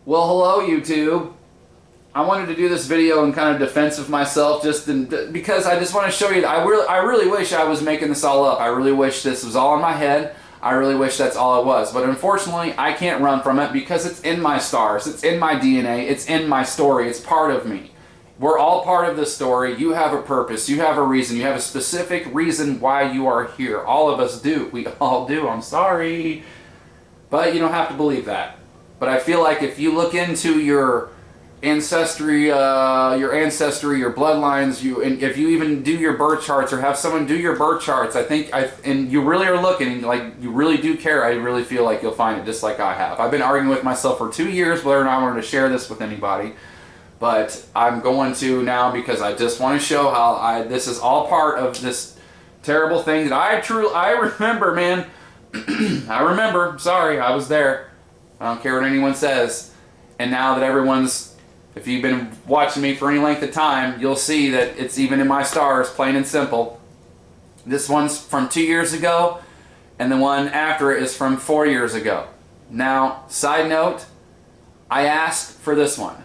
Well, hello YouTube. I wanted to do this video in kind of defense of myself because I just want to show you that I really wish I was making this all up. I really wish this was all in my head. I really wish that's all it was. But unfortunately, I can't run from it because it's in my stars. It's in my DNA. It's in my story. It's part of me. We're all part of this story. You have a purpose. You have a reason. You have a specific reason why you are here. All of us do. We all do. I'm sorry. But you don't have to believe that. But I feel like if you look into your ancestry, your bloodlines, and if you even do your birth charts or have someone do your birth charts, and you really are looking, like you really do care, I really feel like you'll find it just like I have. I've been arguing with myself for 2 years whether or not I wanted to share this with anybody, but I'm going to now because I just want to show how this is all part of this terrible thing that I remember, man. I remember. Sorry, I was there. I don't care what anyone says. And now that if you've been watching me for any length of time, you'll see that it's even in my stars, plain and simple. This one's from 2 years ago, and the one after it is from 4 years ago. Now, side note, I asked for this one.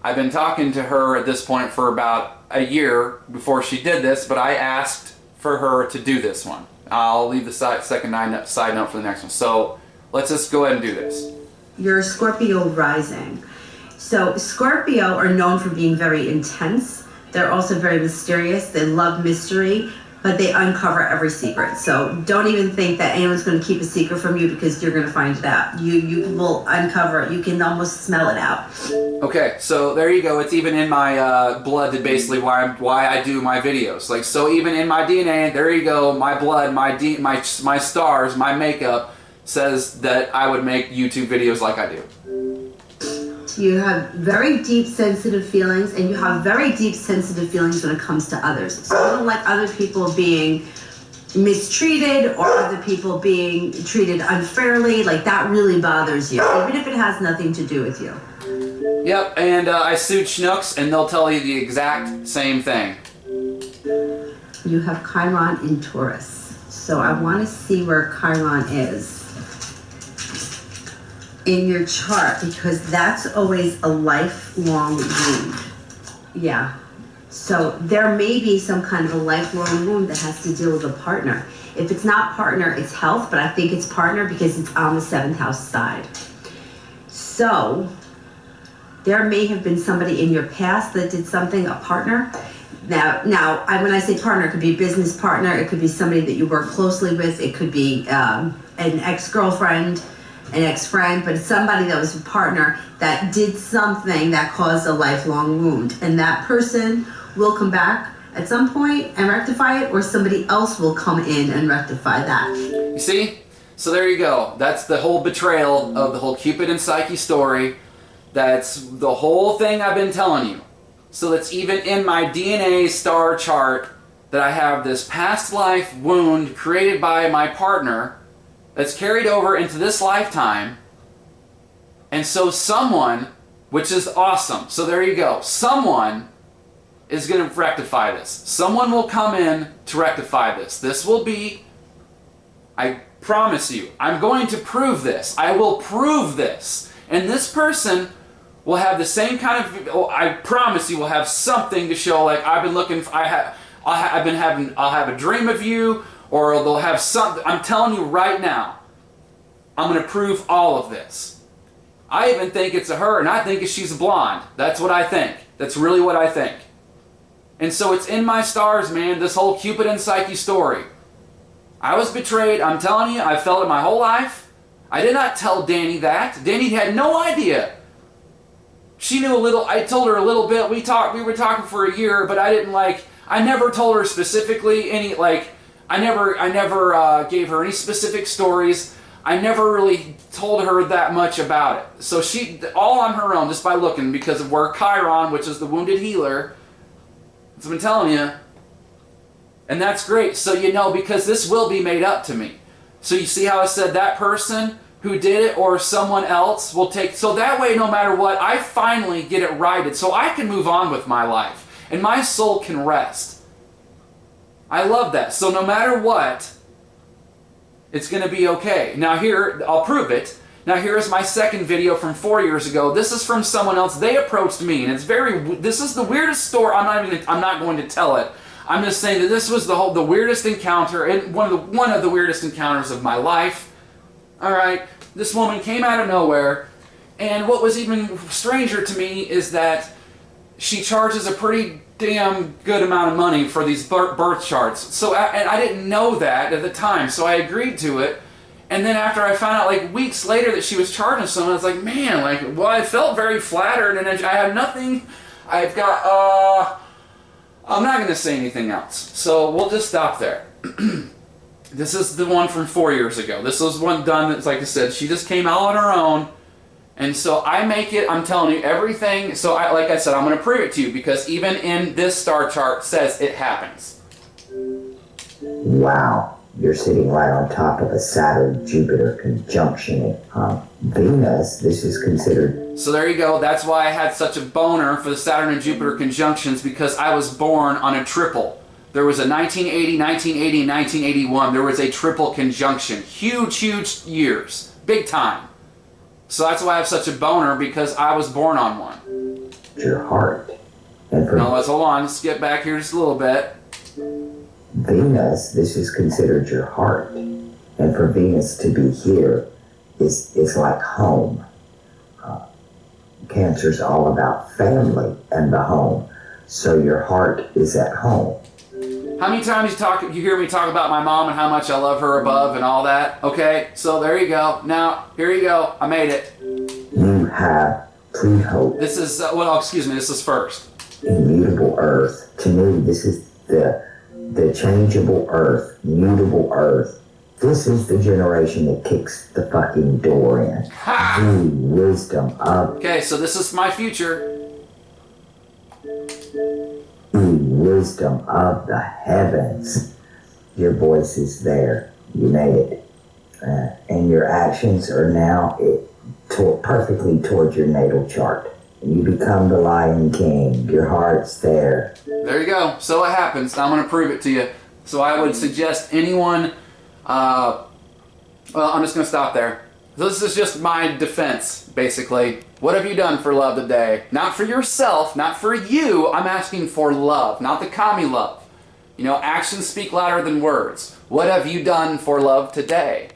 I've been talking to her at this point for about a year before she did this, but I asked for her to do this one. I'll leave the side note for the next one. So let's just go ahead and do this. You're Scorpio rising. So Scorpio are known for being very intense. They're also very mysterious. They love mystery, but they uncover every secret. So don't even think that anyone's going to keep a secret from you because you're going to find it out. You will uncover it. You can almost smell it out. Okay, so there you go. It's even in my blood that basically why I do my videos. Like, so even in my DNA, there you go. My blood, my stars, my makeup says that I would make YouTube videos like I do. You have very deep sensitive feelings, and you have very deep sensitive feelings when it comes to others. So you don't like other people being mistreated or other people being treated unfairly. Like, that really bothers you, even if it has nothing to do with you. Yep, and I sued Schnooks, and they'll tell you the exact same thing. You have Chiron in Taurus. So I want to see where Chiron is in your chart, because that's always a lifelong wound. Yeah. So there may be some kind of a lifelong wound that has to deal with a partner. If it's not partner, it's health, but I think it's partner because it's on the 7th house side. So there may have been somebody in your past that did something, a partner. Now, when I say partner, it could be a business partner, it could be somebody that you work closely with, it could be an ex-girlfriend, an ex-friend, but somebody that was a partner that did something that caused a lifelong wound. And that person will come back at some point and rectify it, or somebody else will come in and rectify that. You see? So there you go. That's the whole betrayal of the whole Cupid and Psyche story. That's the whole thing I've been telling you. So that's even in my DNA star chart that I have this past life wound created by my partner that's carried over into this lifetime. And so someone, which is awesome, so there you go, someone is going to rectify this. Someone will come in to rectify this. This will be, I promise you, I'm going to prove this. I will prove this. And this person will have the same kind of, I promise you, will have something to show, like I've been looking, I'll have a dream of you, or they'll have something. I'm telling you right now, I'm going to prove all of this. I even think it's a her, and I think she's a blonde. That's what I think. That's really what I think. And so it's in my stars, man, this whole Cupid and Psyche story. I was betrayed. I'm telling you, I felt it my whole life. I did not tell Danny that. Danny had no idea. She knew a little. I told her a little bit. We were talking for a year, but I never told her specifically any, I never gave her any specific stories. I never really told her that much about it. So she, all on her own, just by looking, because of where Chiron, which is the wounded healer, as I've been telling you, and that's great. So you know, because this will be made up to me. So you see how I said that person who did it or someone else will take, so that way no matter what, I finally get it righted so I can move on with my life and my soul can rest. I love that. So no matter what, it's going to be okay. Now here, I'll prove it. Now here's my second video from 4 years ago. This is from someone else. They approached me, and this is the weirdest story. I'm not going to tell it. I'm just saying that this was the weirdest encounter, and one of the weirdest encounters of my life. All right, this woman came out of nowhere, and what was even stranger to me is that she charges a pretty damn good amount of money for these birth charts. So, and I didn't know that at the time, so I agreed to it. And then after I found out, like weeks later, that she was charging someone, I was like, man, like, well, I felt very flattered, and I have nothing. I'm not going to say anything else, so we'll just stop there. This is the one from 4 years ago. This was one done, that's like I said, she just came out on her own, and so I make it, I'm telling you everything, so like I said, I'm going to prove it to you, because even in this star chart says it happens. Wow. You're sitting right on top of a Saturn-Jupiter conjunction. Venus, this is considered... So there you go. That's why I had such a boner for the Saturn and Jupiter conjunctions, because I was born on a triple. There was a 1980, 1980, and 1981. There was a triple conjunction. Huge, huge years. Big time. So that's why I have such a boner, because I was born on one. Your heart. And for now let's hold on. Let's get back here just a little bit. Venus, this is considered your heart. And for Venus to be here is like home. Cancer's all about family and the home. So your heart is at home. How many times you hear me talk about my mom and how much I love her above and all that? Okay, so there you go. Now, here you go. I made it. You have Pluto. This is, well, excuse me, this is first. Immutable Earth. To me, this is the changeable Earth, mutable Earth. This is the generation that kicks the fucking door in. Ha! The wisdom of... Okay, so this is my future. The wisdom of the heavens. Your voice is there. You made it. And your actions are now perfectly towards your natal chart. And you become the Lion King. Your heart's there. There you go. So it happens. I'm going to prove it to you. So I would suggest anyone... well, I'm just going to stop there. This is just my defense, basically. What have you done for love today? Not for yourself, not for you. I'm asking for love, not the commie love. You know, actions speak louder than words. What have you done for love today?